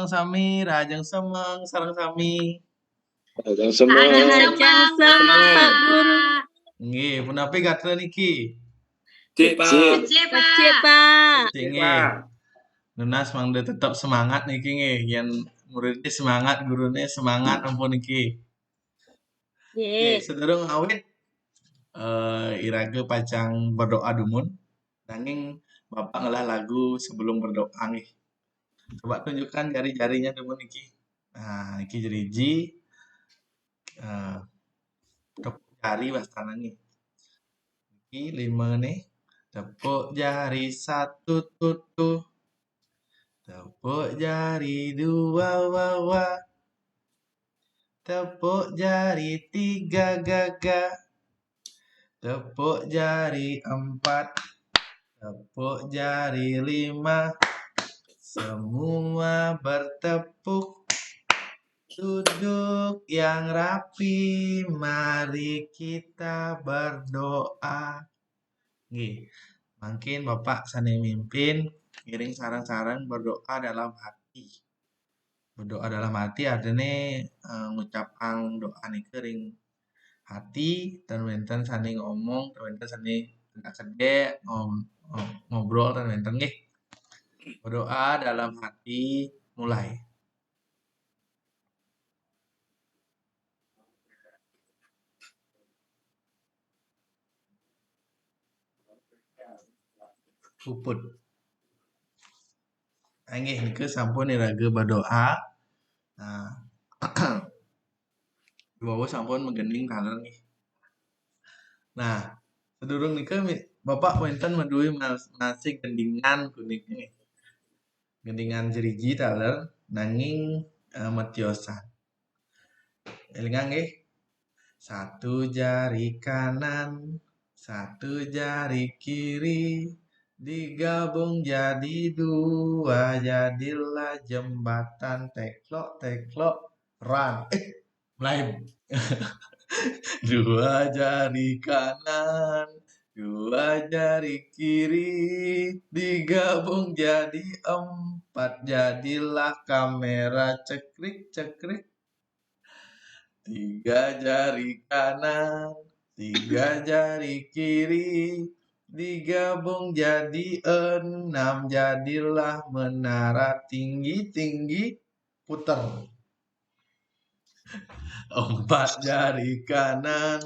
sami rajeng semeng sareng sami. Rajang semeng. Rajang semeng, Pak Guru. Nggih, punapi gatra niki? Cik, Pak. Kecil, Pak. Cik nggih. Nunas mangda tetap semangat niki nggih, yen muridnya semangat, gurunya semangat ampun niki. Nggih, Nggih. sedurung awit irage pacang berdoa dumun. Nanging Bapak ngelah lagu sebelum berdoa nggih. Coba tunjukkan jari-jarinya dumun niki. Nah, niki jeriji tepuk jari wastana nih. Niki 5 nih. Tepuk jari 1 tutuh. Tepuk jari 2 wawa. Tepuk jari 3 gagak. Tepuk jari 4. Tepuk jari 5. Semua bertepuk. Duduk yang rapi. Mari kita berdoa. Nggih. Mungkin Bapak sani mimpin ngiring sarang-sarang berdoa dalam hati. Berdoa dalam hati artinya ngucapang doa nih kering hati dan wenten sani ngomong dan wenten sani kede ngobrol dan wenten nggih. Berdoa dalam hati mulai. Puput. Nggih niku sampun irage berdoa. Nah, Bawa sampun menggending kaler nih. Nah, sedurung nika Bapak wenten meduwi masih gendingan kuning nih. Gendingan jeriji taler nanging metiosan. Elingan nggih. 1 jari kanan, 1 jari kiri, digabung jadi 2, jadilah jembatan teklok run. Mulai. 2 jari kanan, 2 jari kiri, digabung jadi 4, jadilah kamera cekrik. 3 jari kanan, 3 jari kiri, digabung jadi 6, jadilah menara tinggi puter. 4 jari kanan,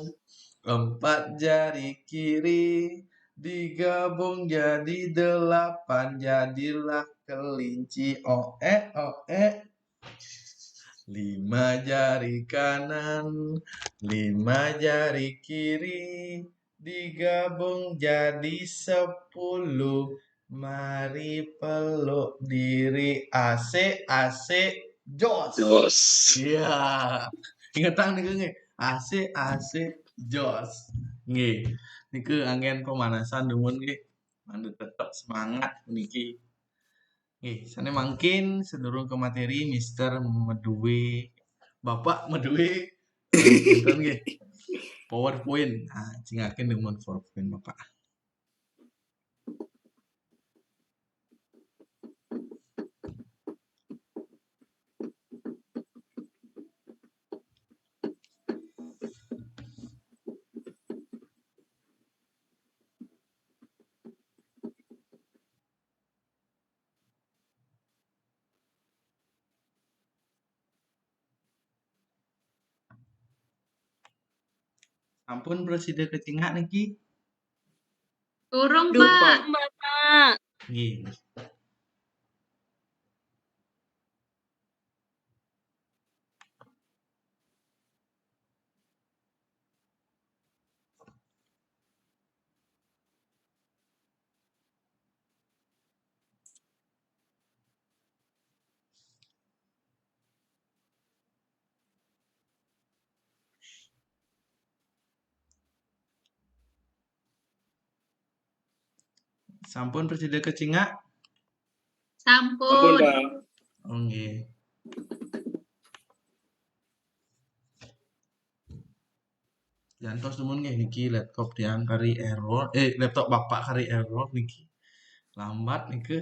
4 jari kiri, digabung jadi 8, jadilah kelinci oe. 5 jari kanan, 5 jari kiri, digabung jadi 10. Mari peluk diri asik jos. Iya. Ingetan niku nggih. Asik jos. Nggih. Niku angin pemanasan dumun nggih. Mandu tetap semangat niki. Nggih, sane mangkin sedurung ke materi Mister Meduwe. Bapak Meduwe enten nggih. PowerPoint. Ah, cingakeun dumun PowerPoint Bapak. Ampun presiden kecingak niki. Turun, Pak. Nggih. Sampun presiden kecingak? Sampun. Oh nggih. Jantos dumun nggih niki laptop tiang kari error. Laptop Bapak kari error niki. Lambat niki.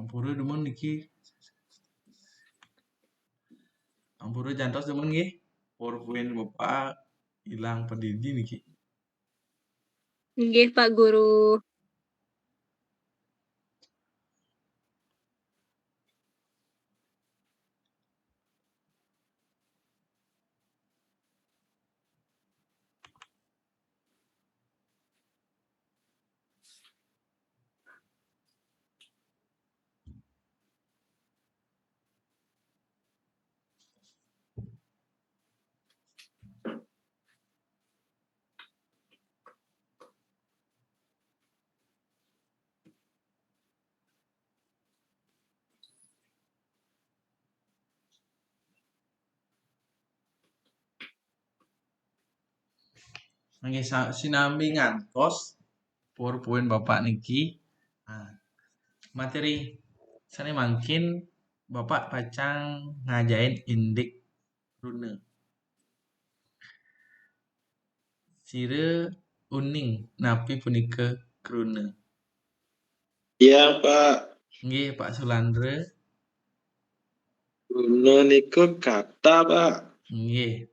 Ampura demen niki. Ampura jantos demen nggih. PowerPoint Bapak hilang pendidi niki. Nggih, Pak Guru. Nggih sinambi ngantos PowerPoint Bapak niki. Nah, materi sane mangkin Bapak pacang ngajain indik rune. Sire uning napi punika krune. Iya, Pak. Nggih, Pak Sulandre. Guna niku kata, Pak. Nggih.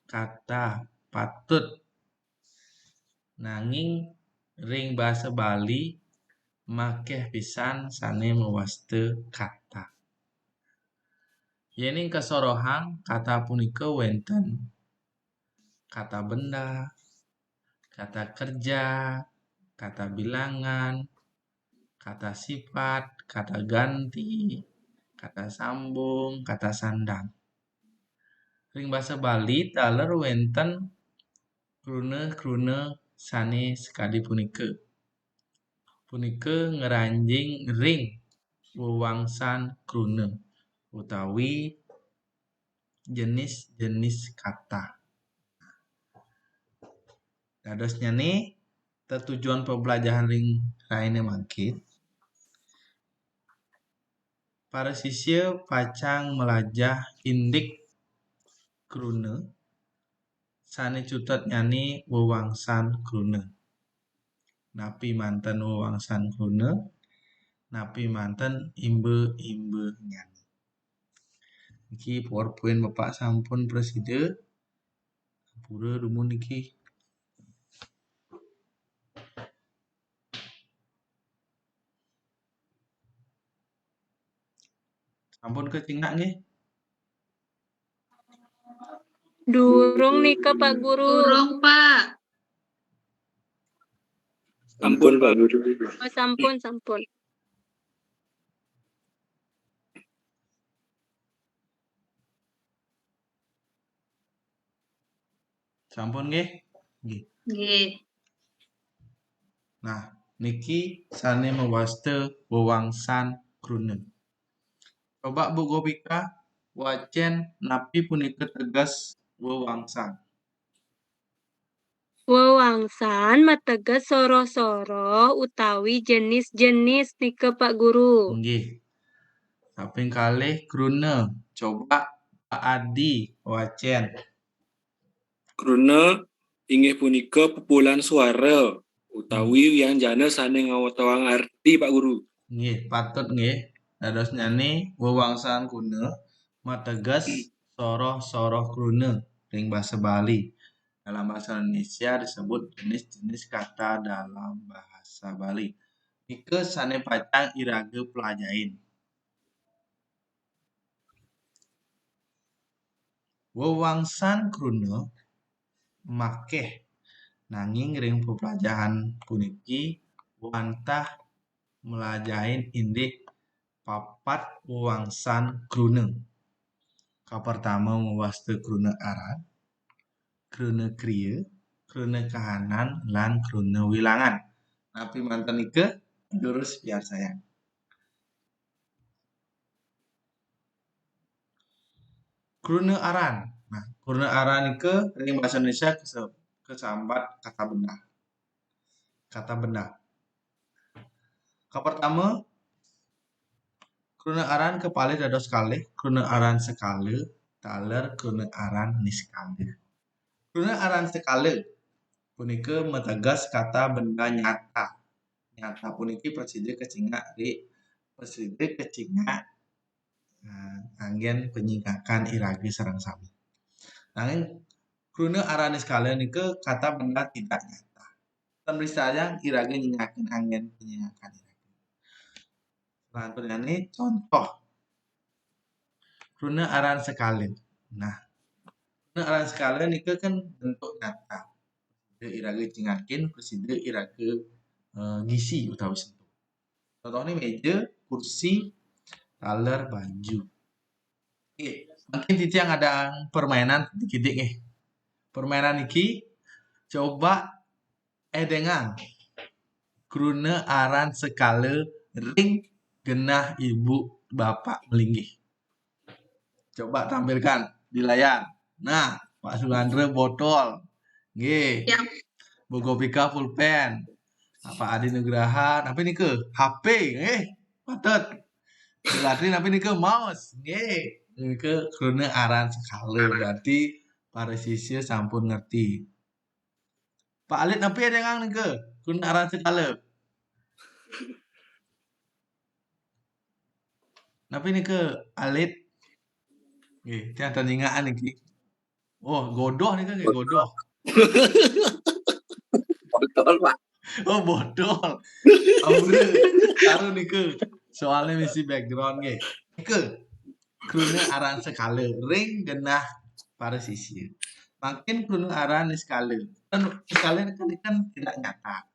Kata patut. Nanging ring basa Bali makeh pisan sane mewaste kata. Yening kesorohan kata punika wenten kata benda, kata kerja, kata bilangan, kata sifat, kata ganti, kata sambung, kata sandang. Ring basa Bali taler wenten krune sane sekali punika. Punika ngeranjing ring wewangsan krune utawi jenis-jenis kata. Dadosnya nih tujuan pembelajaran ring raine mangkin. Para siswa pacang melajah indik krune sane cutet nyani wewangsan krune. Napi manten wewangsan krune, napi manten imbe-imbe nyani. Iki PowerPoint Bapak sampun preside. Pura demun niki. Sampun kecingak nggih. Durung nika, Pak Guru. Durung, Pak. Ampun, Pak Guru. Oh, sampun. Sampun nggih. Nggih. Nggih. Nah, niki sane mewaste wewangsan krune. Coba Bu Gopika wacen napi punika tegas wewangsan. Wewangsan mateges soro-soro utawi jenis-jenis nika, Pak Guru. Nggih. Kaping kalih krune. Coba Pak Adi wacen. Krune inggih punika pupulan suara utawi wianjana sane ngawatawang arti, Pak Guru. Nggih, patut nggih. Dados nyane wewangsan krune mateges soroh-soroh krune ring basa Bali. Dalam bahasa Indonesia disebut jenis-jenis kata dalam bahasa Bali. Ike sane pacang irage pelajain. Wewangsan krune makeh nanging ring pepelajaran puniki wantah melajahin indik papat wewangsan krune. Kapertama mewaste krune aran, krune kriya, krune kahanan, lan krune wilangan. Napi manten ike jurus biar sayang. Krune aran. Nah, krune aran ike ring bahasa Indonesia kesambat kata benda. Kata benda. Kapertama krune aran kepalih dados kalih, krune aran sekale, taler krune aran niskale. Krune aran sekale punika mategas kata benda nyata. Nyata puniki preside kecingak ri preside kecingat anggen penyingkakan irage sareng sami. Nanging kruna arane sekalian nike kata benda tidak nyata. Dan misalnya irage nyingkakan anggen penyingkakan irage. Lantunan ini contoh kruna aran sekalian. Nah, kruna aran sekalian nike kan bentuk nyata. Irage cingakin preside irage gisi utawi sentuh. Contohnya meja, kursi, taler, baju. Oke, mungkin titiang ada permainan dikit nih. Permainan iki coba dengan kruna aran sekale ring genah ibu bapak melinggih. Coba tampilkan di layar. Nah, Pak Sulandre botol. Nggih. Ya. Bogopika pulpen. Apa Adi Nugraha, apa ini ke HP, patut. Latrin apa ini ke mouse, ini ke kruna aran sekali berarti para siswa sampun ngerti. Pak Alit apa ya dengan ke kruna aran sekali. Apa ini ke Alit? Tiang tandingan nih. Oh, godoh nih kan godoh. Botol, Pak. Oh, botol. Amre, taruh nih ke. Soalnya misi background ke kruna aran sekali ring genah para siswa. Makin kruna aran sekali. Dan sekali kan tidak nyata.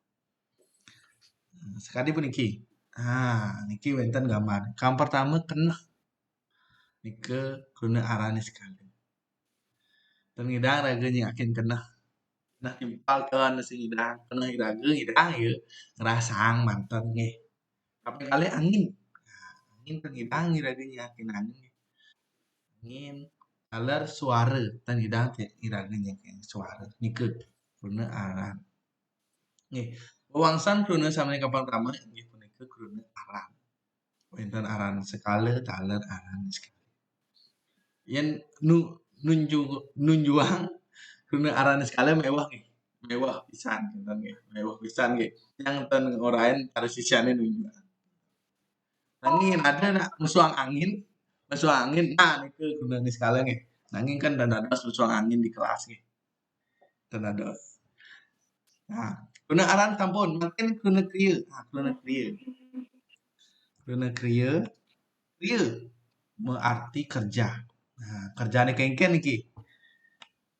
Sekali pun niki. Niki wenten gambar. Yang pertama kena. Nike kruna aran sekali. Dan ngidang raga nyakin kena. Nah timpal kan si ngidang kena ngidang ya ngerasang mantan nge. Tapi kali angin. Angin kan ngidang raga nyakin angin. Angin alar suara dan ngidang raga nyakin suara. Nike kruna aran. Nih, wangsan kruna sama kapal pertama nggih punika kruna aran. Wonten aran sekali, taler aran sekali. Yen nunjuang kruna aran sekali mewah nggih. Mewah pisan nggih. Mewah pisan nggih. Yang ten orain harus sisane nunjuang. Nanging ada nak musuang angin. Nah niku kruna sekali nggih. Nanging kan dadados musuang angin di kelas nggih. Dadados. Nah, kruna aran sampun, makin kruna kriya. Kruna kriya. Kruna kriya berarti kerja. Nah, kerjane kengken niki.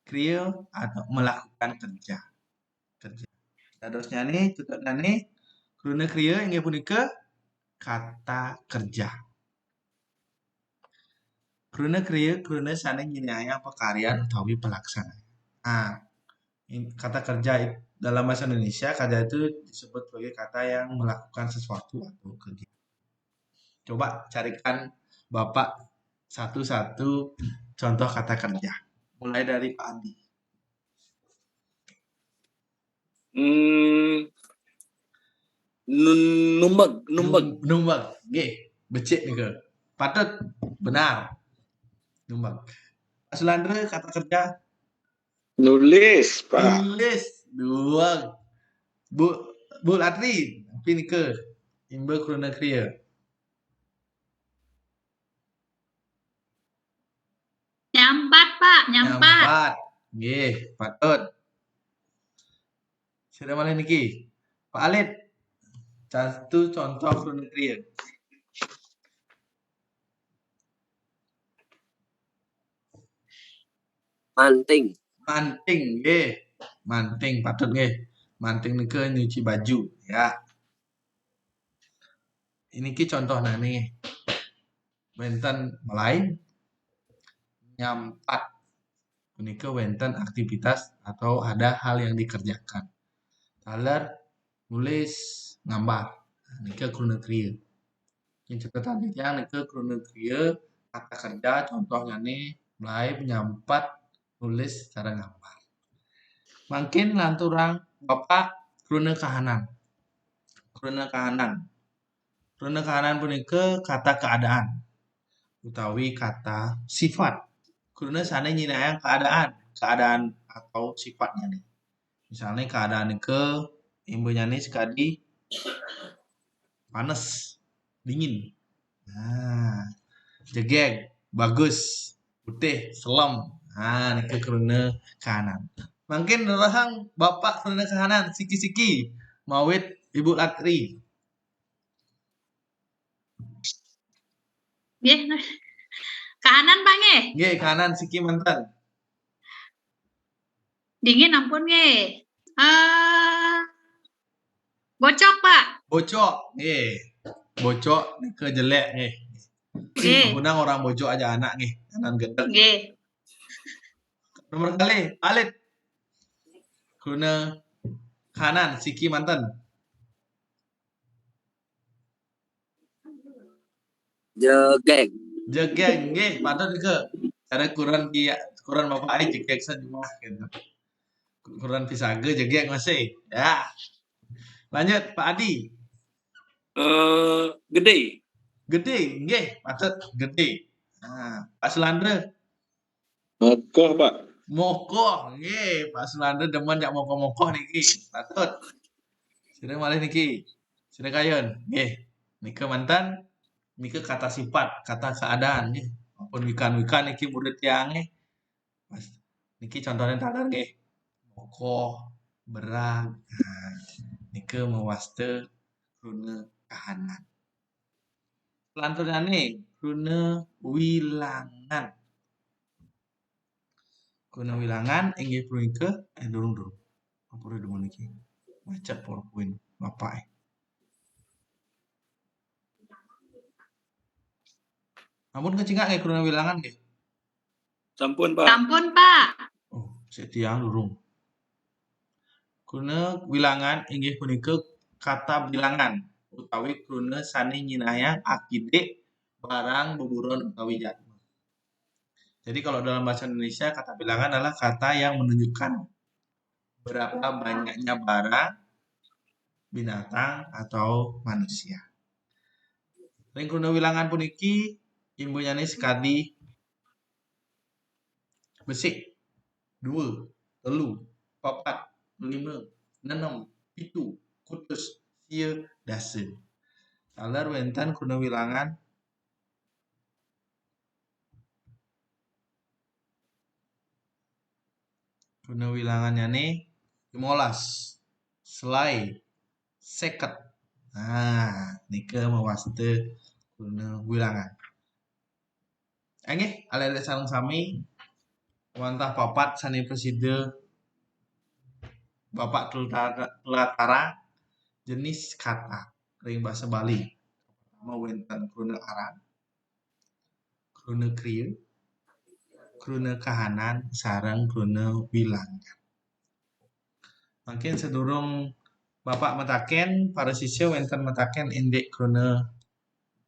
Kriya atau melakukan kerja. Dadosnya nih tutupna nih kruna kriya inggih punika kata kerja. Kruna kriya kruna sane nyinaya pekaryan utawi pelaksana. Nah, kata kerja dalam bahasa Indonesia kerja itu disebut sebagai kata yang melakukan sesuatu atau kegiatan. Coba carikan Bapak satu-satu contoh kata kerja. Mulai dari Pak Andi. Numbag. Nggih, becik nih ke. Patut benar. Numbag. Pak Sulandre kata kerja Nulis, Pak. nulis. Dua. Bu Latri, tapi nih ke imbe kruna kriya. Nyampat, Pak, Nyampat. Nggih, patut. Sudah mulai niki. Pak Alit. Satu contoh kruna kriya. Manting, nggih. Manting patut nggih. Manting nike nyuci baju, ya. Ini ki contohna nih. Wenten mulai nyampat. Punika wenten aktivitas atau ada hal yang dikerjakan. Taler nulis gambar. Nika kruna kriya. Yang catatan yang nika kruna kriya kata kerja contohnya nih mulai nyampat nulis cara gambar. Makin lanturang Bapak kruna kahanan. Kruna kahanan punika kata keadaan utawi kata sifat. Kruna sane nyinayang keadaan atau sifatnya nih. Misalnya keadaan ke imbunya nih sekali panas, dingin. Nah, jegeg, bagus, putih, selem. Nah, niki kruna kahanan. Mungkin rahang bapak kruna kahanan, siki-siki. Mawit Ibu Latri. Nggih. Kahanan Pak nggih. Nggih, kahanan siki manten. Dingin ampun nggih. Bocok Pak. Bocok, nggih. Bocok nike jelek nggih. Nggih. Ampunang orang bocok aja anak nggih, kanan gedeg. Nggih. Nomor kali, Alit. Kruna kahanan siki manten. Jegeg. Jegeg nggih, patut ke. Karena kurang bapak ai jegeg saja gitu. Kurang pisaga jegeg masih. Ya. Lanjut Pak Adi. Gede. Gede nggih, patut gede. Nah, Pak Sulandra. Mokoh, Pak. Mokoh nggih, Pak Sulandra demen jak mokoh-mokoh niki. Patut. Sira malih niki. Sira kayon nggih. Nika mantan niki kata sifat, kata keadaan nggih. Maupun wikan-wikan niki murid tiang nggih. Mas, niki contohnya tadar nggih. Mokoh, berang. Nah, niki mewaste kruna kahanan. Selanjutnya kruna wilangan. Kruna wilangan inggih punika durung. Ampun demen niki. Maca PowerPoint bapak. Ampun kecingak nggih kruna wilangan nggih. Sampun, Pak. Sampun Pak. Oh, setiang durung. Kruna wilangan inggih punika kata bilangan utawi kruna sani nyinayang akide barang buburon utawi jatma. Jadi kalau dalam bahasa Indonesia kata bilangan adalah kata yang menunjukkan berapa banyaknya barang, binatang atau manusia. Ring kruna wilangan puniki imbunya nih sekadi besik 2, 3, 4, 5, 6, 7, kutus, sieu, dase. Salar wenten kruna wilangan wilangannya nih 15, selai, seket. Nah, nike mewaste kruna wilangan. Nggih, ale-ale sareng sami wantah papat sani preside Bapak Tulatara jenis kata ring basa Bali. Pertama wenten kruna aran, kruna krieu, kruna kahanan sareng kruna wilangan. Mungkin sedurung Bapak metaken para siswa wenten metaken indek kruna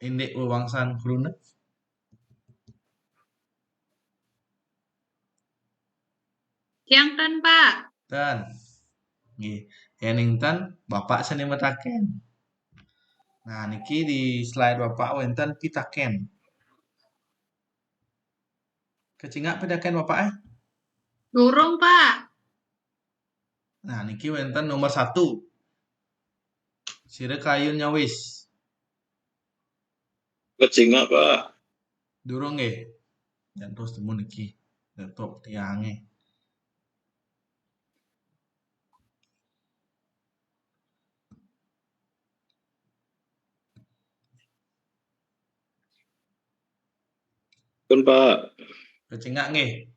indek wewangsan kruna. Kiangten Pak. Dan nggih, yeningten Bapak seni metaken. Nah, niki di slide Bapak wenten pitaken. Kecingak pitaken Bapak Durung Pak. Nah, niki wenten nomor 1. Sire kayun nyawis. Kecingak, Pak. Durung nggih. Dan terus temu niki. Laptop tiange. Pun, Pak. Kecingak nggih.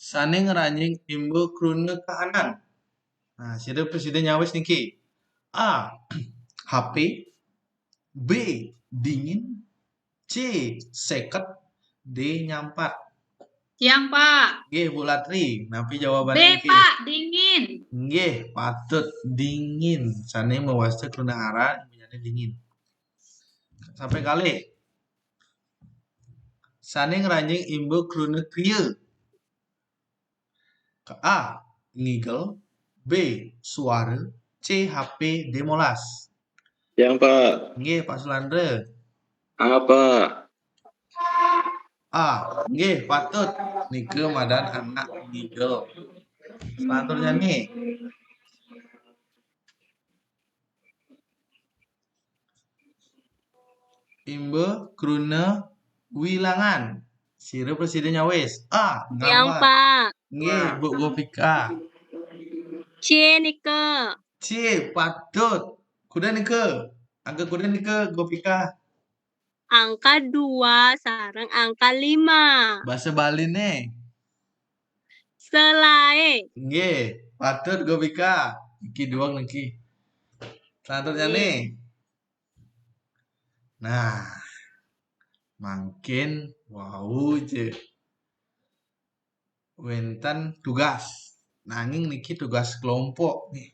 Sane ngeranjing imbu kruna kahanan. Nah, sire presiden nyawis niki. A. HP. B. Dingin. C. Seket. D. Nyampat. Siang Pak. Nggih, Bu Latri. Napi jawaban B niki? Pak, dingin. Nggih, patut dingin. Sane mewaste kruna aran menjadi dingin. Sampai kali. Sane ngeranjing imbu kruna krieu. A. Ngigel. B. Suara. C. HP. D. Molas. Yang, Pak. Nggih, Pak Sulandra. Apa? Nggih, patut. Nike madan anak Nigel. Selanjutnya nih. Imbe krune wilangan. Sire presidennya wis. Tiang Gambar. Pak. Nggih, Bu Gopika. C Nike. C, patut. Kuda Nike. Angka kuda Nike Gopika. Angka 2 sareng angka 5. Bahasa Bali nih. Selae. Nggih, patut Gopika. Iki doang niki. Selanjutnya nih. Nah, makin wow je. Wenten tugas. Nanging niki tugas kelompok nih.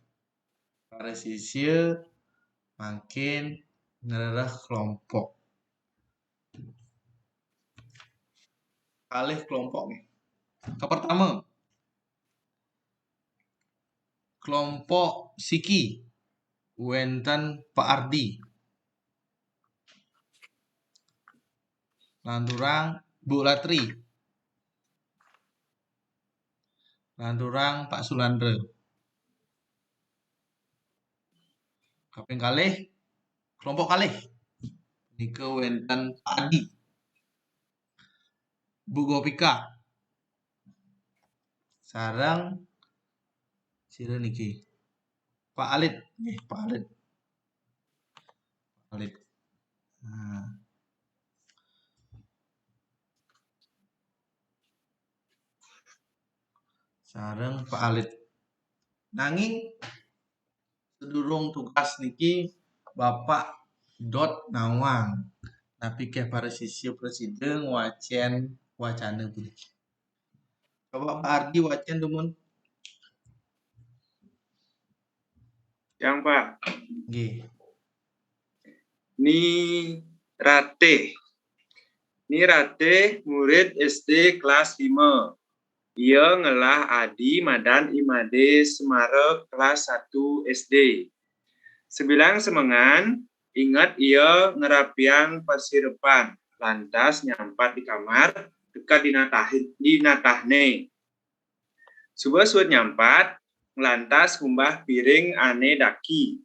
Para sisir makin ngerah kelompok. Kalih kelompok nih. Yang pertama. Kelompok Siki. Wenten Pak Ardi. Landurang Bu Latri. Landurang Pak Sulandre. Kaping kalih kelompok kalih. Nike wenten Pak Adi. Bu Gopika. Sarang sira niki. Pak Alit. Pak Alit. Alit. Nah. Sareng Pak Alit. Nanging sedurung tugas niki Bapak Dot Nawang. Tapi ke para sisir presiden wacen wacana pun. Coba Pak Ardi wacen dumun. Yang Pak. Nggih. Ni Rate murid SD kelas 5. Ia ngelah Adi Madan Imade Semarang kelas 1 SD. Sebilang semengan, ingat ia ngerapiang pasirepan, lantas nyampat di kamar, dekat di natahne. Subuh suut nyampat, lantas ngumbah piring ane daki.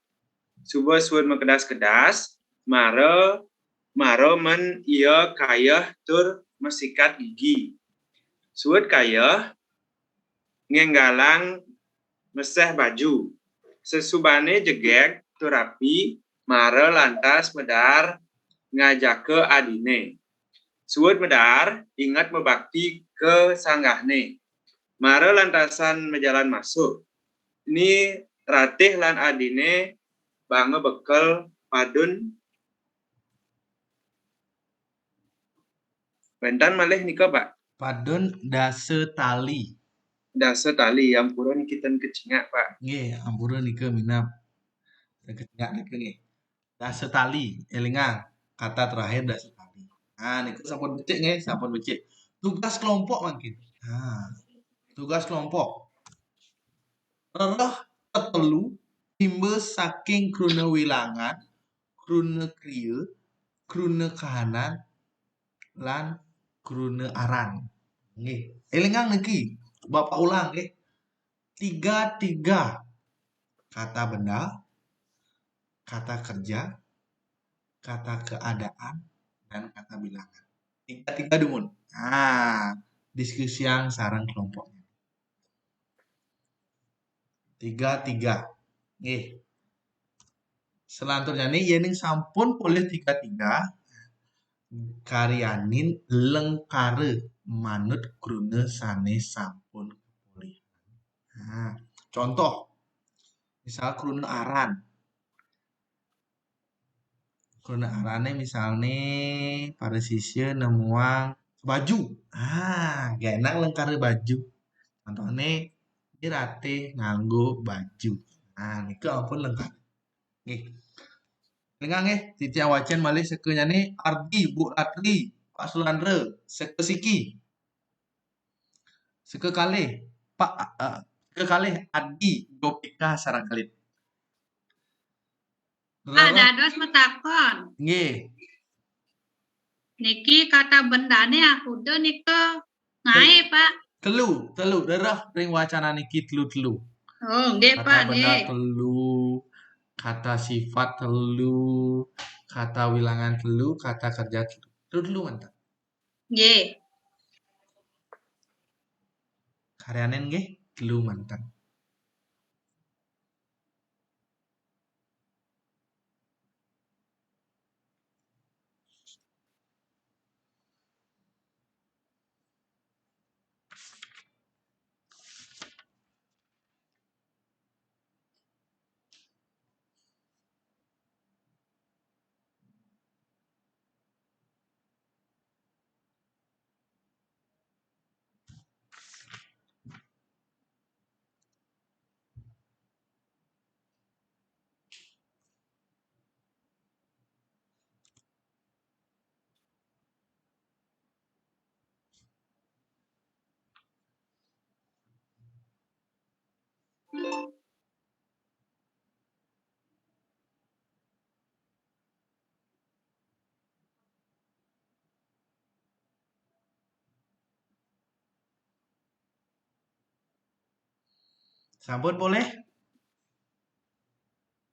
Subuh suut mekedas-kedas, maro men ia kayah tur mesikat gigi. Suut kayah ngenggalang meseh baju. Sesubane jegek tur rapi, mare lantas medar ngajak ke adine. Suut medar ingat mebakti ke sanggahne. Mare lantasan mejalan masuk. Ini Ratih lan adine bange bekel padun. Bentan malih nika Pak. Padun dase tali. Dase tali yang pura nikiten kecingak Pak. Nggih, ampura nika minap. Kecingak nika nggih. Dase tali, elingan. Kata terakhir dase tali. Nah, niku sampun becik nggih, sampun becik. Tugas kelompok mungkin. Nah, tugas kelompok. Rereh tetelu timbe saking krune wilangan, krune kriya, krune kahanan, lan krune aran. Nggih, elingan niki. Bapak ulang nggih. 3 kata benda, kata kerja, kata keadaan, dan kata bilangan. 3 dumun. Nah, diskusi yang sarang kelompoknya. 3. Nggih. Selanjutnya nih yening sampun boleh 3 karyanin lengkare manut krune sanes sampun kepulihan. Nah, contoh misal krune aran. Krune arane misalnya pada sisir nemuang baju. Gak enak lengkare baju. Contohnya ini Rate nganggo baju. Nah, niku ampun lengkap. Nggih. Dengar nggih, titiang wacan malih sekenya nih Ardi, Bu Latri, Pak Sulandre, seke Siki. Seke kalih Adi, Gopika sareng kalih. Dados metakon. Nggih. Niki kata bendane aku udah nike ngae Pak. Telu derah ring wacana niki telu. Oh, nggih Kata Pak, benda nggih. telu, kata sifat telu, kata wilangan telu, kata kerja telu. Telu mantap. Nggih. Karyanen nggih telu mantap. Sampun boleh?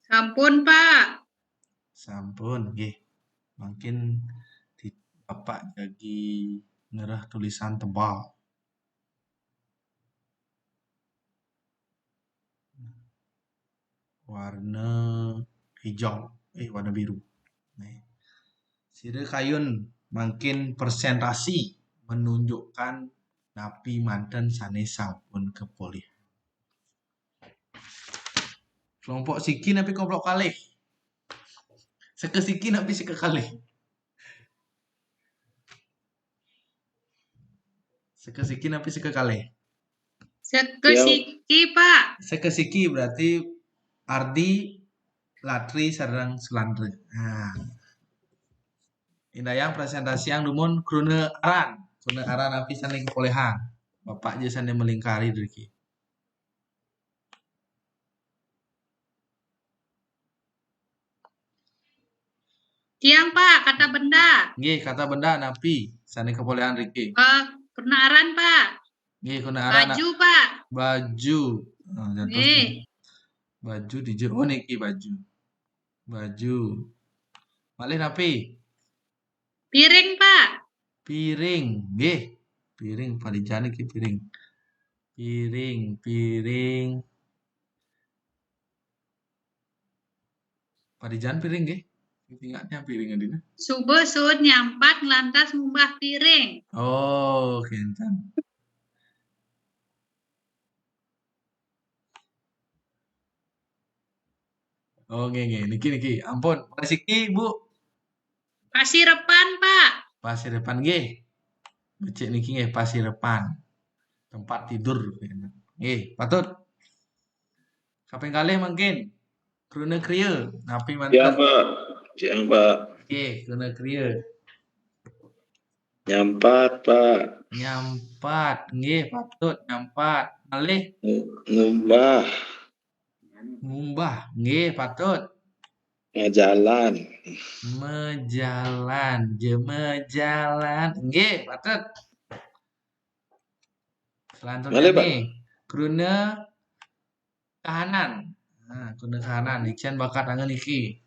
Sampun Pak. Sampun nggih. Mungkin di Bapak jadi ngerah tulisan tebal. Warna hijau, warna biru. Nih. Sire kayun makin presentasi menunjukkan napi manten sanes sampun kepolisian. Kelompok siki napi kelompok kalih. Seke siki napi seke kalih. Seke siki napi seke kalih. Sekesiki Pak. Seke siki berarti Ardi, Latri, sareng Sulandre. Nah. Indayang presentasi yang dumun krune aran api saning kepolehan. Bapak aja sane melingkari diri. Tiang Pak, kata benda. Nggih, kata benda napi saning kepolehan Riki. Kenaran Pak. Nggih, kuna aran. Baju Pak. Baju. Nggih. Baju di oh niki baju. Baju. Malih napi? Piring Pak. Piring, nggih. Piring padijan iki piring. Piring. Padijan piring nggih. Ingatnya piring adina. Subuh sud nyampat lantas ngumbah piring. Oh, kencan. Oh, nggih. Niki. Ampun, resiki, Bu. Pasirepan, Pak. Pasirepan nggih. Becik niki nggih pasirepan. Tempat tidur. Nggih, patut. Kaping kalih mungkin. Krune kriya, napi manten. Ya, Pak. Siang, Pak. Nggih, krune kriya. Nyampat, Pak. Nyampat, nggih, patut nyampat. Malih Ngumbah. Ngumbah, nggih, patut. Ngejalan. Mejalan, nggih, patut. Selanjutnya Malih, Pak. nih, krune kahanan. Nah, krune kahanan, Ican bakat angen iki.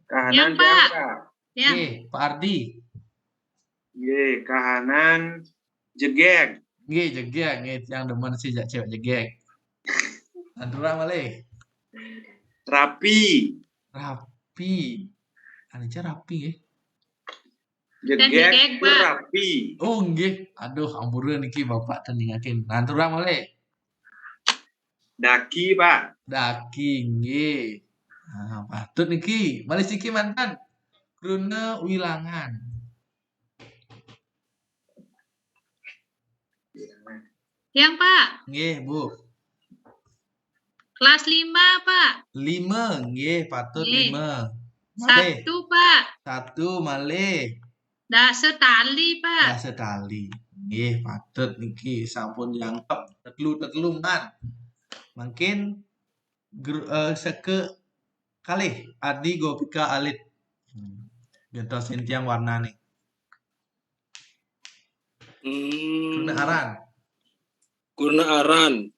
Kahanan Yang, Pak. Pak. Ya. Nggih, Pak Ardi. Nggih, kahanan jegek. Nggih, jegek, nggih, yang demen sih cewek jegek. Andura malih. Rapi. Anica rapi nggih. Jegek jegek, tur Pak. rapi. Oh, nggih. Aduh, ampureun niki Bapak tandingakeun. Andura malih. Daki, Pak. Daki, nggih. Nah, patut niki. Malih siki mantan. Krune wilangan. Yang, Pak. Nggih, Bu. Kelas 5, Pak. 5, nggih, patut Nggih. 5. Malih. 1, Pak. 1 malih. Dase tali, Pak. Ya sekali. Nggih, patut niki sampun jangkep tetelu man. Mungkin seke kalih Adi Gopika Alit. Gentos intiang warna nih. Kruna aran. Kurna aran.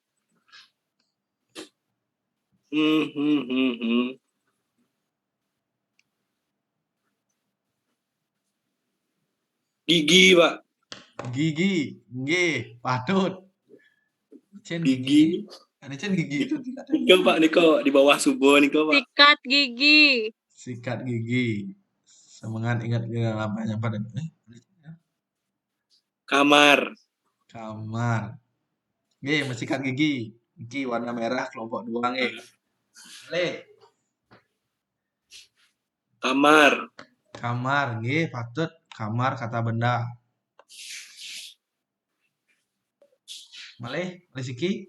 Gigi, Pak. Gigi. Nggih, patut. Cen Gigi. gigi. Ada cen gigi itu tidak ada. Niko, Pak, Niko. Di bawah subuh, Niko, Pak. Sikat gigi. Sikat gigi. Semangat ingat lamanya pada. Kamar. Kamar. Nggih, mensikat gigi. Iki warna merah kelompok 2 nggih. Boleh. Kamar. Kamar, nggih, patut. Kamar kata benda. Malih siki.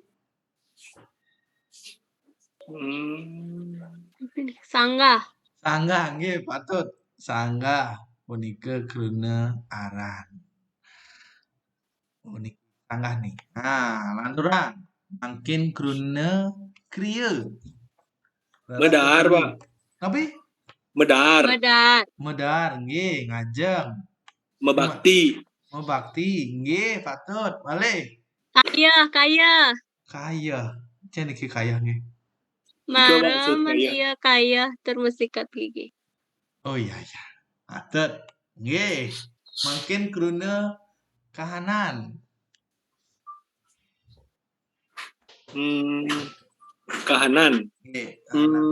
Sanggah. Sanggah, nggih, patut. Sanggah punika kruna aran. Unik sanggah nih. Nah, lanturang. Mungkin kruna kriya. Medar, Pak. Tapi Medar. Medar. medar, nggih, ngajeng. Mebakti. Mebakti, nggih, patut. Malih. Kaya. Kaya. Cen iki kaya nggih. Marem kaya. iya kaya terus sikat gigi. Oh iya. Patut. Nggih. Mungkin kruna kahanan. Kahanan. Nggih, kahanan.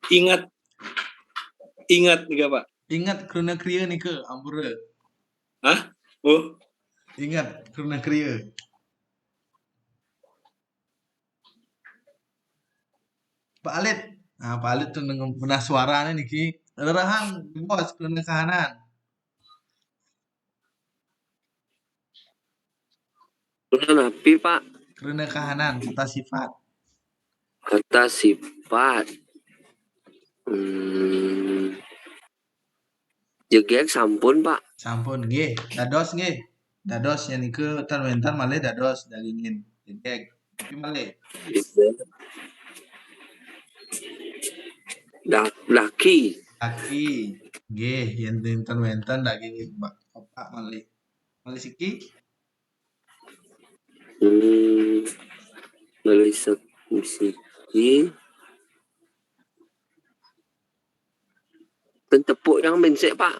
Ingat nih, Pak. Ingat kruna kriya nika ampura. Hah? Oh, Ingat kruna kriya. Pak Alit. Nah, Pak Alit tuh dengan pernah suaranya niki. Rahang bos kruna kahanan. Kruna napi, Pak? Kruna kahanan kata sifat. Kata sifat. Jegek sampun, Pak. Sampun nggih. Dados nggih. Dados yang niku terwentan malih dados dagingin. Jegek. Tapi malih. Laki. Laki. Nggih, yen wenten dagingin bapak malih. Malih siki. Ngelisek musiki. Tepuk yang bensek, Pak.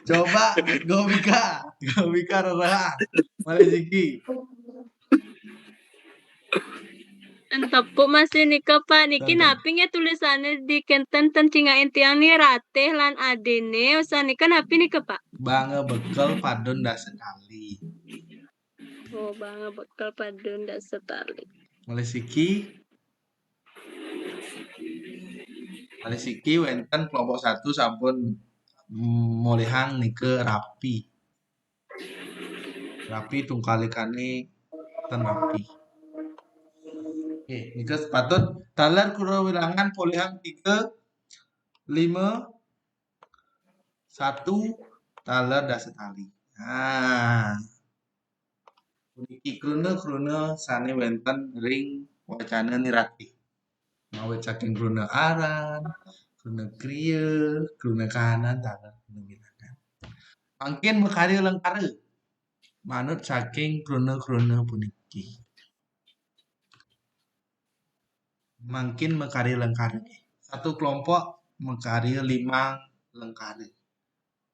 Coba Gobika rerah. Malih siki. Tepuk masih nika Pak niki napi ya tulisannya di kenten tencingain tiang nih rateh lan adene usah nika napi nika Pak. Bangga bekal padun dah sekali. Oh bangga bekal padun dah setali. Malih siki wenten kelompok 1 sampun molehang nike rapi. Rapi tungkalikane ten rapi. Oke, nike sepatut taler kura wilangan polehang 3 5 1 taler dah setali. Nah. Puniki kruna sane wenten ring wacana nirati. Mawit saking kruna aran, kruna kriya, kruna kahanan, taler kruna wilangan. Mangkin mekarya lengkara. Manut saking kruna puniki. Mangkin mekarya lengkara. Satu kelompok mekarya 5 lengkara.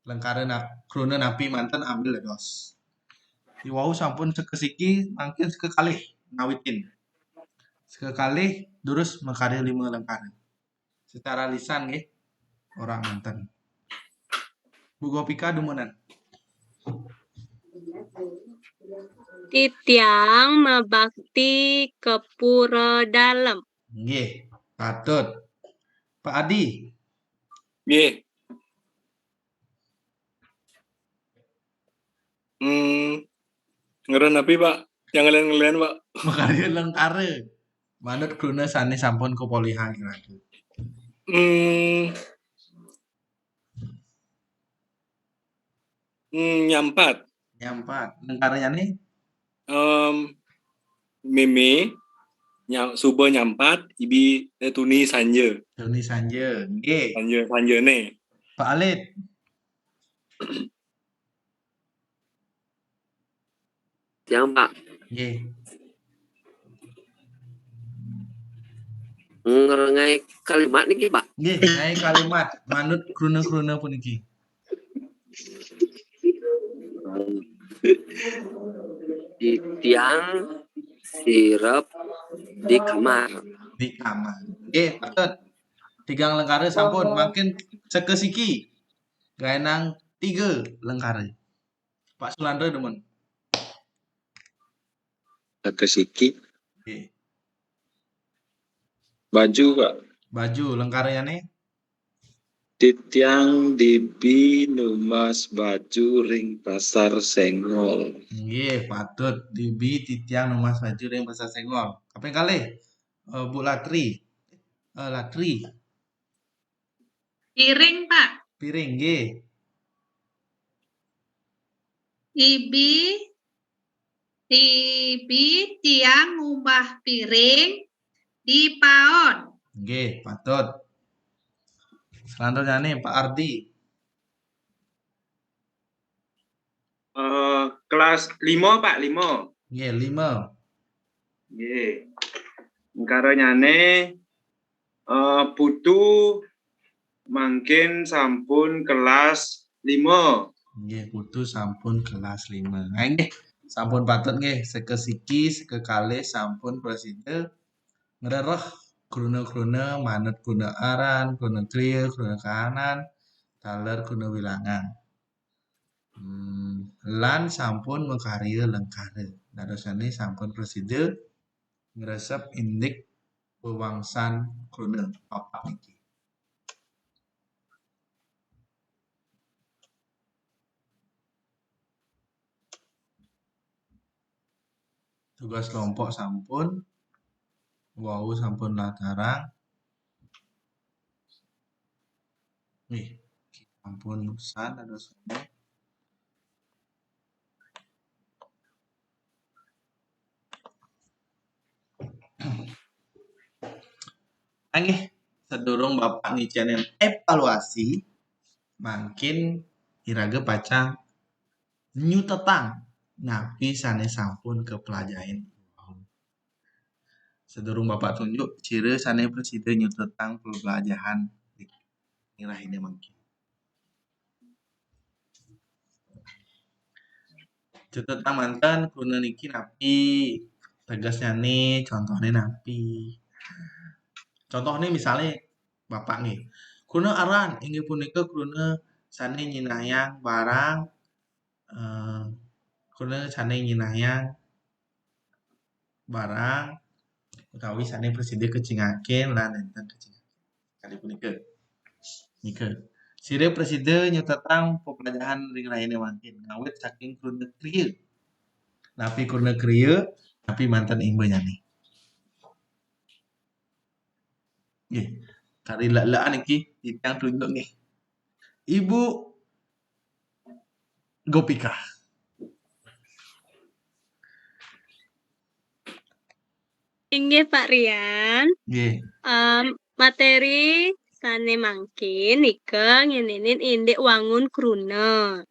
Lengkara kruna napi manten ambil dos. Iwau sampun sekesiki mangkin sekekalih ngawitin. Sekekalih terus mekarya 5 lengkara. Secara lisan nggih orang manten. Bu Gopika dumunan. Titiang mebakti ke pura dalem. Nggih, patut. Pak Adi. nggih. Ngeren napi, Pak? Yang ngelian Pak. Mekarya lengkara. Manut kruna sane sampun kepolihang iratu. Nyampat. Lengkaranya nih? Meme subuh nyampat, ibi tuni sanje. Tuni sanje, nggih. Sanje ne. Pak Alit. Tiang Pak. Nggih. Ngerengai kalimat niki Pak. Nggih, ngai kalimat manut krune-krune puniki. Di tiang sirep di kamar. Di kamar. Nggih, patut. Tigang lengkare sampun makin sekesiki. Gaenang 3 lengkare. Pak Sulandra demen. Kesiki. Nggih. Baju, Pak. Baju lengkareane Titiang dibi numas baju ring pasar Senggol. nggih, patut dibi titiang numas baju ring pasar Senggol. Kaping kalih Bu Latri. Latri, Piring, Pak. piring nggih. Ibi tiang ngubah piring di paon. Nggih, patut. Selanjutnya nih Pak Ardi. Kelas 5 Pak, 5. Nggih, 5. Nggih. Karanyane putu mangkin sampun kelas 5. Nggih, putu sampun kelas 5. Nggih, sampun patut nggih sekesiki sekekalih sampun preside ngrereh krune-krune manut krune aran, krune kriya, krune kahanan, daler krune wilangan. Lan sampun makarya lengkare. Dadosane sampun preside ngresep indik wewangsan krune papat niki. Tugas kelompok sampun, wau sampun latarang. Nih, sampun nusan dadosane. Nggih, sedurung Bapak ngicenen evaluasi, mangkin irage pacang nyutetang napi sanes sampun kepelajain. Sedurung Bapak tunjuk ciri sanes presiden nyutetang pelajaran irah ini mangkin. Cutetang mantan krune niki napi, tegasnya nih contohnya napi. Contohnya misalnya Bapak nih, krune aran inggih punika krune sane nyinayang barang krune sane nyinayang barang utawi sane presiden kecingaken lan enten kecingaken. Kali punika. Nika. Sire presiden nyetetang pepelajaran ring lainnya mangkin ngawit saking krune kriya. Napi krune kriya, napi mantan imbeu nyani. Nggih. Kari lak-lakan iki titiang tunjuk nggih. Ibu Gopika. Inggih Pak Rian. Nggih. Materi sane mangkin nika ngininin indik wangun krune.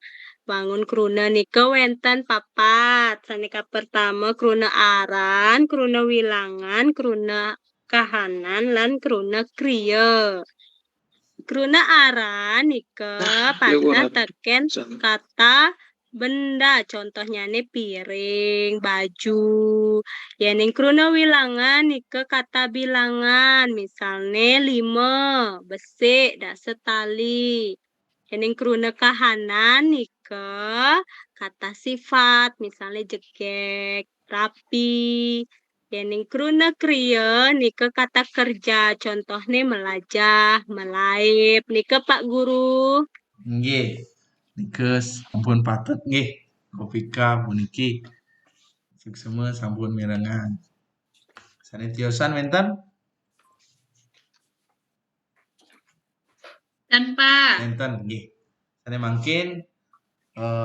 Wangun krune nika wenten papat. Sanika pertama krune aran, krune wilangan, krune kahanan, lan krune kriya. Krune aran nika pada teken kata benda, contohnya nih piring, baju. Yening krune wilangan nika kata bilangan, misalnya 5, besik, dak setali. Yening krune kahanan nika kata sifat, misalnya jegek, rapi. Yening krune kriya nika kata kerja, contohnya melajah, melaip. Nika Pak Guru. Nggih. Nika sampun patut nggih. Gopika puniki. Semua sampun mirengan. Sane tiosan wenten? Dan Pak. Wenten nggih. Sane mangkin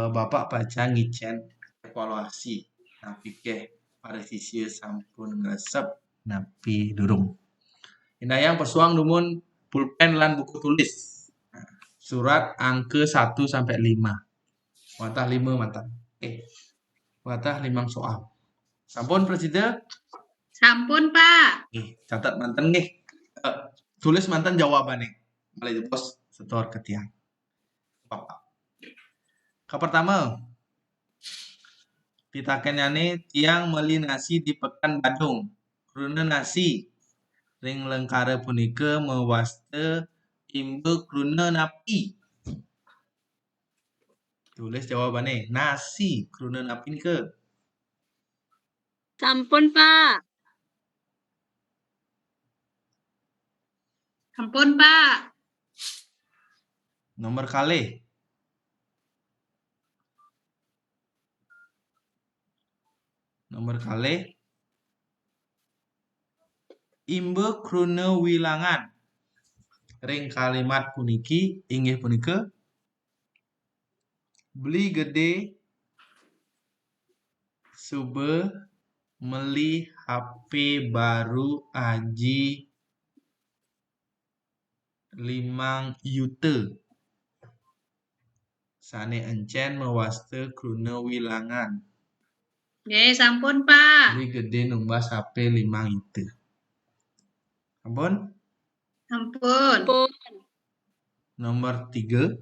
Bapak baca ngicen evaluasi. Napi keh presisi sampun ngresep napi durung. Inayang pesuang dumun pulpen lan buku tulis. surat angke 1 sampai 5. Watah 5 mantap. Watah 5 soal. Sampun Presiden? Sampun, Pak. Catat mantan nggih. Tulis mantan jawabannya. Malih pos setor ke tiang. Bapak. Ke pertama. Pitakenane tiang meli nasi di Pekan Badung. Kruna nasi ring lengkara punika mewaste imbe kruna napi. Tulis jawabannya. Nasi kruna napi nika. Sampun, Pak. Sampun, Pak. Nomor kalih. Nomor kalih. Imbe kruna wilangan. Ring kalimat puniki inggih punika beli gede sube meli HP baru aji 5 yuta. Sane encen mewaste kruna wilangan. Nggih, sampun, Pak. Beli gede numbas HP 5 yuta. Sampun? Sampun. Sampun. Nomor 3.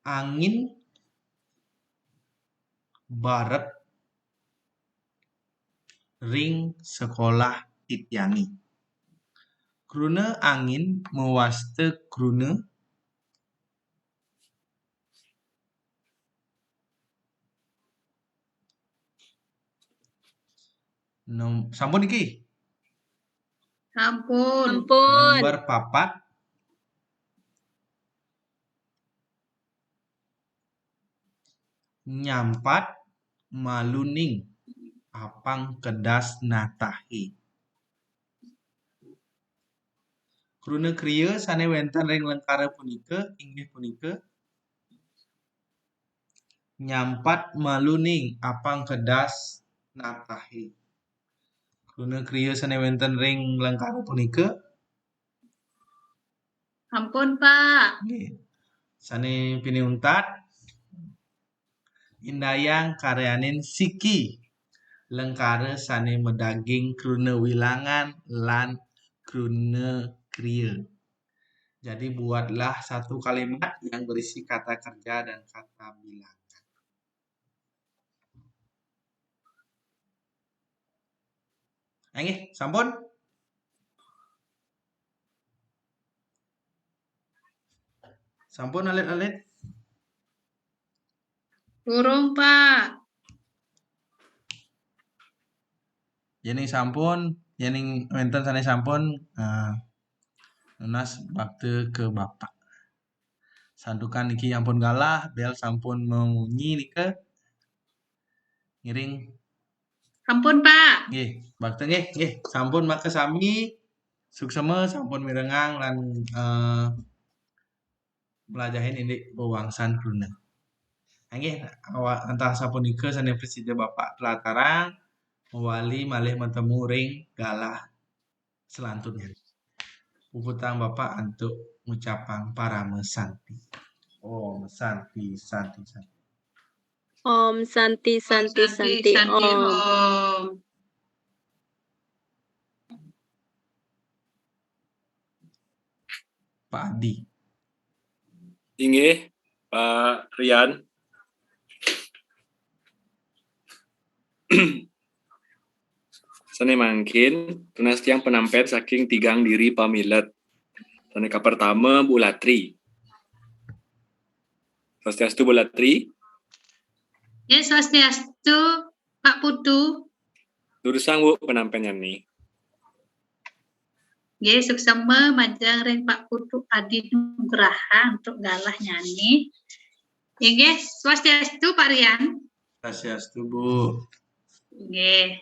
Angin baret ring sekolah Titiani. Kruna angin mewaste kruna sampun iki. Sampun. Sampun. Nomor 4. Nyampat maluning apang kedas natahi. Kruna kriya sane wenten ring lengkara punika inggih punika nyampat maluning apang kedas natahi. Kruna kriya sane wenten ring lengkara punika Sampun, Pak. nggih. Sane piniuntat indayang karyanin siki lengkara sane medaging kruna wilangan lan kruna kriya. Jadi buatlah satu kalimat yang berisi kata kerja dan kata bilangan. Nggih, sampun? Sampun alit-alit? Durung, Pak. Yening sampun, yening wenten sane sampun nunas bakte ke Bapak. Sandukan niki ampun galah, bel sampun memunyi nika. Ngiring. Sampun, Pak. Nggih, bakte nggih, sampun make sami suksema sampun mirengang lan melajahin indik pewangsan kruna. Nggih, antah sapunika sane Presiden Bapak Telatarang mewali malih metemu ring galah selantunnya. Puputang Bapak untuk ucapan parame santi. Om santi santi santi. Om santi santi santi Santi, om. Om. Pak Adi. Inggih, Pak Rian. Sane mangkin tunas tiang penampet saking tigang diri pamilet. Sane ka pertama Bu Latri. Swastiastu Bu Latri. Ya, swastiastu, Pak Putu. Durusang Bu penampennya nih. Nggih, suksema majang ring Pak Putu Adi Nugraha untuk galah nyanyi. Nggih, swastiastu Pak Rian. Swastiastu Bu. Nggih.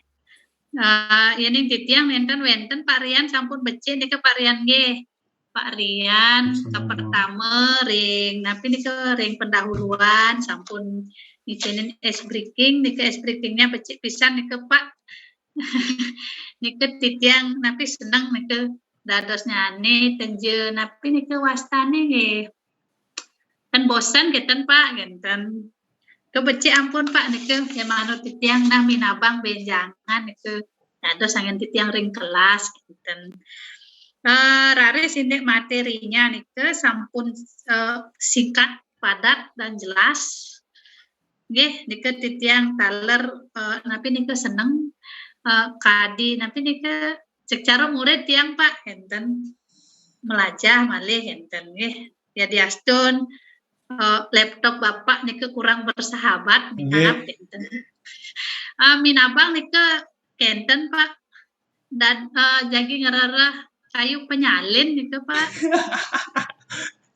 Ini titiang wenten Pak Rian sampun becik nika Pak Rian nggih. Pak Rian ke pertama ring napi nika ring pendahuluan sampun ngizinin es breaking nika es breakingnya becik pisan nika Pak. Nika titiang napi senang nika dados nyane tenje napi nika wastane nggih. Kan bosan genten Pak, genten. Kebeci ampun Pak nika ya manut titiang nah minabang benjangan nika dados sangen titiang ring kelas genten. Raris indek materinya nika sampun singkat, padat dan jelas. Nggih, nika titiang taler napi nika seneng kadi napi nika secara murid tiang Pak enten melajah malih enten nggih. Ya diastun laptop Bapak nika kurang bersahabat minap enten. Minabang nika kenten Pak dan jagi ngerarah kayu penyalin gitu Pak.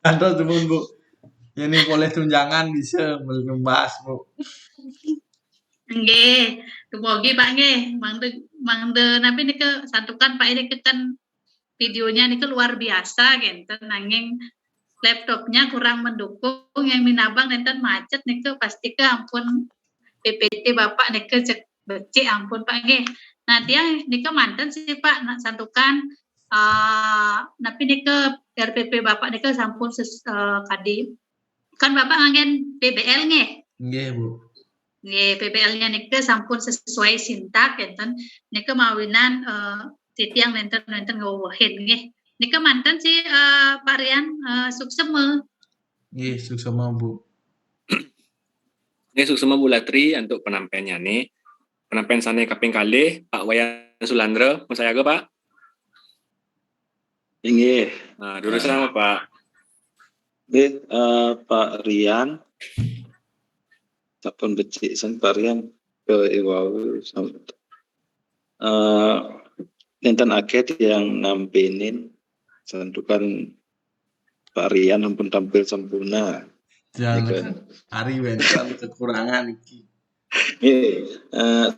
Kantor temen Bu. Ini boleh tunjangan bisa membahas Bu. Nggih, kemogi Pak nggih, mangde napi nika santukan Pak ini kan videonya nika luar biasa genten nanging laptopnya kurang mendukung yang minabang nenten macet nika pasti ke ampun PPT Bapak nika cek beci ampun Pak nggih. Nah dia nika manten sih Pak santukan napi nika RPP Bapak nika sampun kadi kan Bapak ngangen PBL nggih. Nggih Bu. Nggih, PBL-nya nika sampun sesuai sintak enten nika mawinan titiang nenten ngeuweuhin nggih. Nika manten si Pak Rian sukseme. Nggih, suksema Bu. Ini suksema Bu Latri untuk penampilannya nih. Penampilan sana kaping kalih Pak Wayan Sulandra, mau saya Pak? Inggih. Nah, dulu sama Pak. Nggih, Pak Rian. Sampun becik san Pak Rian ke iwau. Nenten akeh yang nampinin santukan Pak Rian ampun tampil sempurna. Jangan hari wenten kekurangan iki.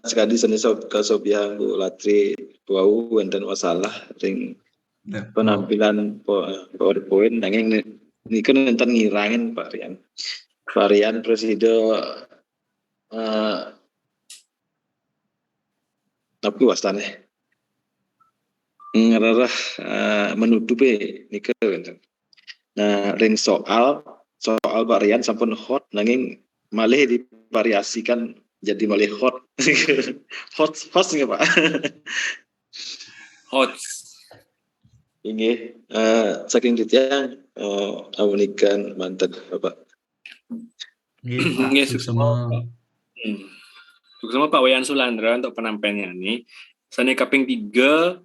Sekali seni kesobian Bu Latri wau wenten masalah ring penampilan PowerPoint nanging niki nenten ngirangin Pak Rian. Pak Rian presiden tapi wastane ngerarah menutupi niki wenten. Nah, ring soal Pak Rian sampun hot nanging malih divariasikan jadi malih hot. hot nggak Pak? Hot. Ini saking titiang awunikan mantan Bapak. Nggih, suksema. Suksema Pak Wayan Sulandra untuk penampilannya nih. Sana kaping 3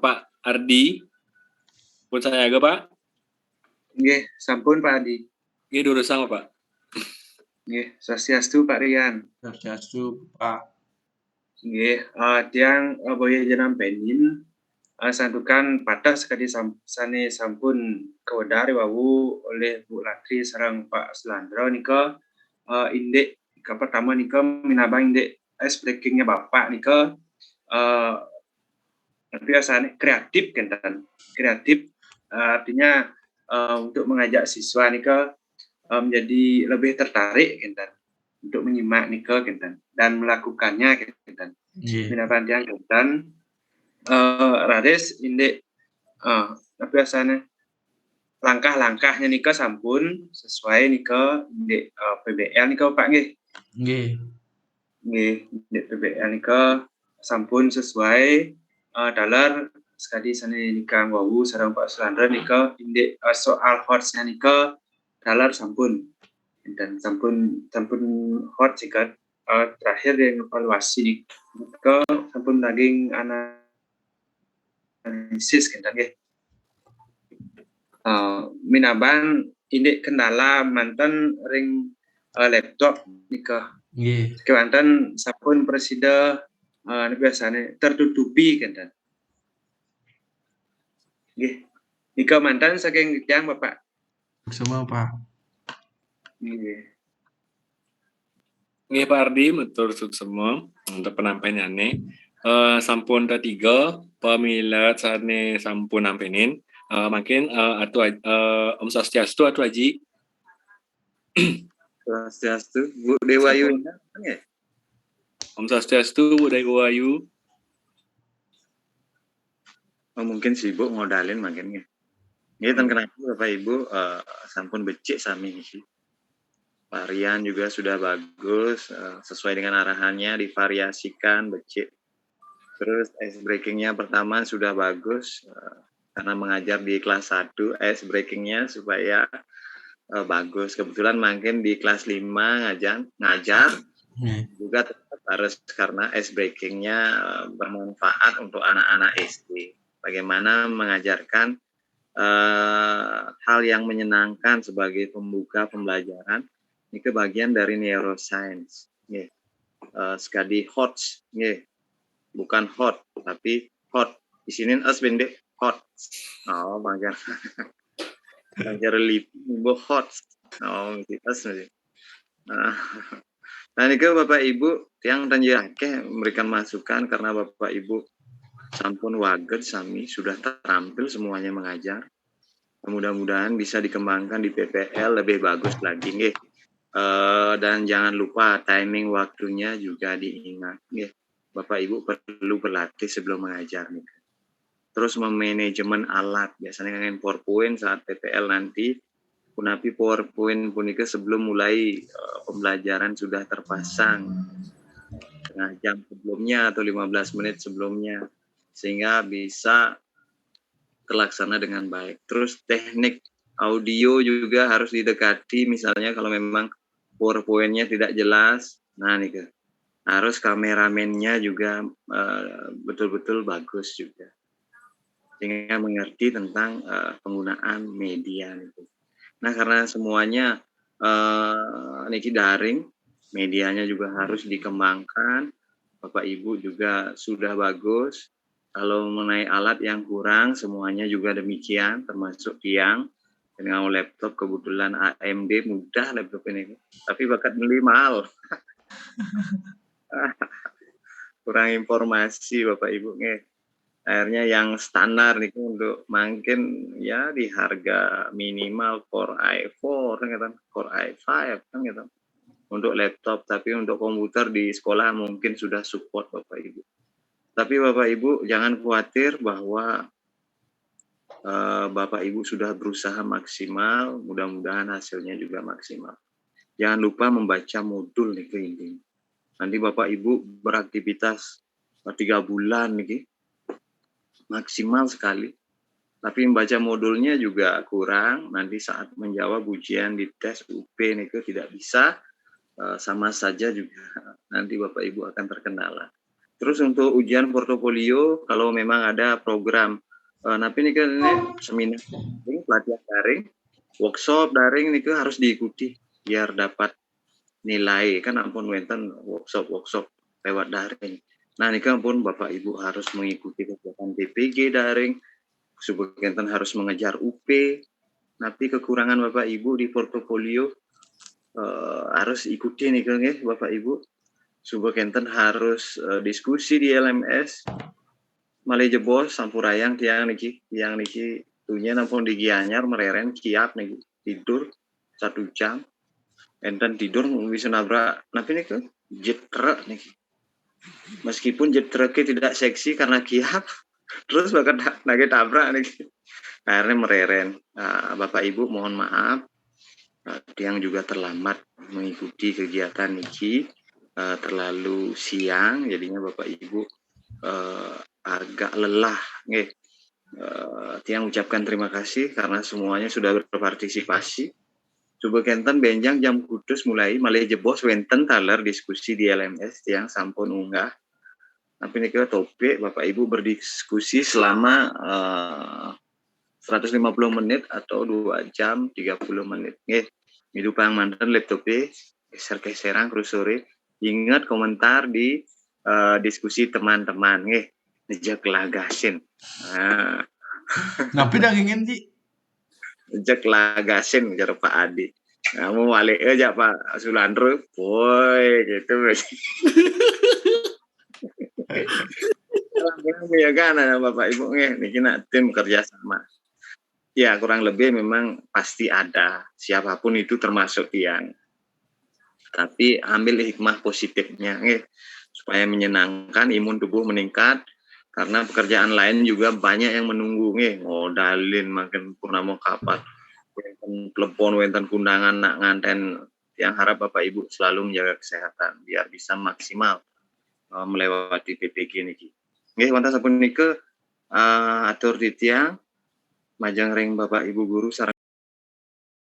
Pak Ardi. Pun saya agak Pak. Nggih, sampun Pak Adi. Nggih, dulu sama Pak. Nggih, swastiastu Pak Rian. Swastiastu Pak. Nggih, tiang boya jenam penin santukan patah sekali sane sampun kewedari wawu oleh Bu Latri sareng Pak Sulandra nika indek ke pertama nika minabang indek ice breakingnya Bapak nika biasanya kreatif kan kreatif artinya untuk mengajak siswa nika menjadi lebih tertarik kan untuk menyimak nika kan dan melakukannya kan minabang tiang kan Raris indek biasanya langkah-langkahnya nika sampun sesuai nika indek PBL nika Pak nggih. Nggih, indek PBL nika sampun sesuai dalar sekali sane nika wawu sareng Pak Sulandra nika indek soal hotsnya nika dalar sampun dan sampun hot jika terakhir yang evaluasi nika sampun daging analisis kan nggih. Minabang indek kendala mantan ring laptop nika. Nggih. Kewanten sampun presiden biasane tertutupi kan. Nggih. Nika mantan saking tiang Bapak. Semua Pak. Nggih. Nggih Pak Ardi, matur semua untuk penampilannya nih. Sampun ketiga pemilat sane sampun nampinin makin Om Swastiastu atu Haji. Swastiastu Bu Dewayu. Om Swastiastu Bu Dewayu. mungkin sibuk ngodalin makin nggih. Nggih ten kenapa Bapak Ibu sampun becik sami niki. Varian juga sudah bagus sesuai dengan arahannya divariasikan becik. Terus ice breakingnya pertama sudah bagus karena mengajar di kelas 1 ice breakingnya supaya bagus. Kebetulan makin di kelas 5 ngajar juga tetap harus karena ice breakingnya bermanfaat untuk anak-anak SD. Bagaimana mengajarkan hal yang menyenangkan sebagai pembuka pembelajaran. Ini kebagian dari neuroscience. Sekali hot, bukan hot, tapi hot. Di sini as pendek hot. Oh, bagian. Belajar lipo hot. Oh, as nanti. Nah, ini Bapak Ibu yang tanjake memberikan masukan karena Bapak Ibu sampun waget sami sudah terampil semuanya mengajar. Mudah-mudahan bisa dikembangkan di PPL lebih bagus lagi nggih. Dan jangan lupa timing waktunya juga diingat nggih. Bapak Ibu perlu berlatih sebelum mengajar nih. Terus memanajemen alat biasanya dengan PowerPoint saat PPL nanti punapi PowerPoint punika sebelum mulai pembelajaran sudah terpasang setengah jam sebelumnya atau 15 menit sebelumnya sehingga bisa terlaksana dengan baik. Terus teknik audio juga harus didekati misalnya kalau memang PowerPoint-nya tidak jelas, nah nih harus kameramennya juga betul-betul bagus juga sehingga mengerti tentang penggunaan media itu. Nah karena semuanya niki daring, medianya juga harus dikembangkan. Bapak Ibu juga sudah bagus. Kalau mengenai alat yang kurang, semuanya juga demikian, termasuk tiang. Dengan laptop kebetulan AMD mudah laptop ini, tapi bakat beli mahal. Kurang informasi Bapak Ibu nih. Akhirnya yang standar nih untuk makin ya di harga minimal Core i4 kan, Core i5 kan gitu. Untuk laptop, tapi untuk komputer di sekolah mungkin sudah support Bapak Ibu. Tapi Bapak Ibu jangan khawatir bahwa Bapak Ibu sudah berusaha maksimal, mudah-mudahan hasilnya juga maksimal. Jangan lupa membaca modul nih ini. Nanti Bapak Ibu beraktivitas 3 bulan nih maksimal sekali. Tapi membaca modulnya juga kurang, nanti saat menjawab ujian di tes UP nih tidak bisa, sama saja juga nanti Bapak Ibu akan terkendala. Terus untuk ujian portofolio, kalau memang ada program, tapi ini kan seminar daring, pelatihan daring, workshop daring ini harus diikuti biar dapat nilai kan ampun wenten workshop lewat daring. Nah ini kan pun Bapak Ibu harus mengikuti kegiatan PPG daring, Subagenten harus mengejar UP, tapi kekurangan Bapak Ibu di portofolio harus ikuti nih kan ya Bapak Ibu. Subagenten harus diskusi di LMS, malih jebos sampurayang tiang niki tunya nampun di Gianyar mereren kiap nih tidur 1 jam, enten tidur bisa nabrak, tapi nih kan jetrek nih. Meskipun jetreknya tidak seksi karena kiap, terus bahkan nage tabrak nih. Akhirnya mereren. Bapak Ibu mohon maaf, yang juga terlambat mengikuti kegiatan niki terlalu siang, jadinya Bapak Ibu agak lelah. Tiang ucapkan terima kasih karena semuanya sudah berpartisipasi. Coba kenten benjang jam kudus mulai malih jebos wenten taler diskusi di LMS yang sampun unggah. Tapi ini kita topik Bapak Ibu berdiskusi selama 150 menit atau 2 jam 30 menit. Hidup yang mantan laptopnya geser-geseran kurusore. Ingat komentar di diskusi teman-teman. Nejak lagasin. Tapi dah ingin Ji. Nejak lagasin cara Pak Adi. Kamu balik aja Pak Sulandro, boy gitu. Ya kan Bapak Ibu niki nak tim kerja sama. Ya kurang lebih memang pasti ada siapapun itu termasuk yang. Tapi ambil hikmah positifnya supaya menyenangkan, imun tubuh meningkat, karena pekerjaan lain juga banyak yang menunggu nggih, ngodalin makin purnama kapat. Wonten telepon, wonten kundangan nak nganten, yang harap Bapak Ibu selalu menjaga kesehatan biar bisa maksimal melewati PPG niki. Nggih, wonten sapunika atur titiang majang ring Bapak Ibu guru sareng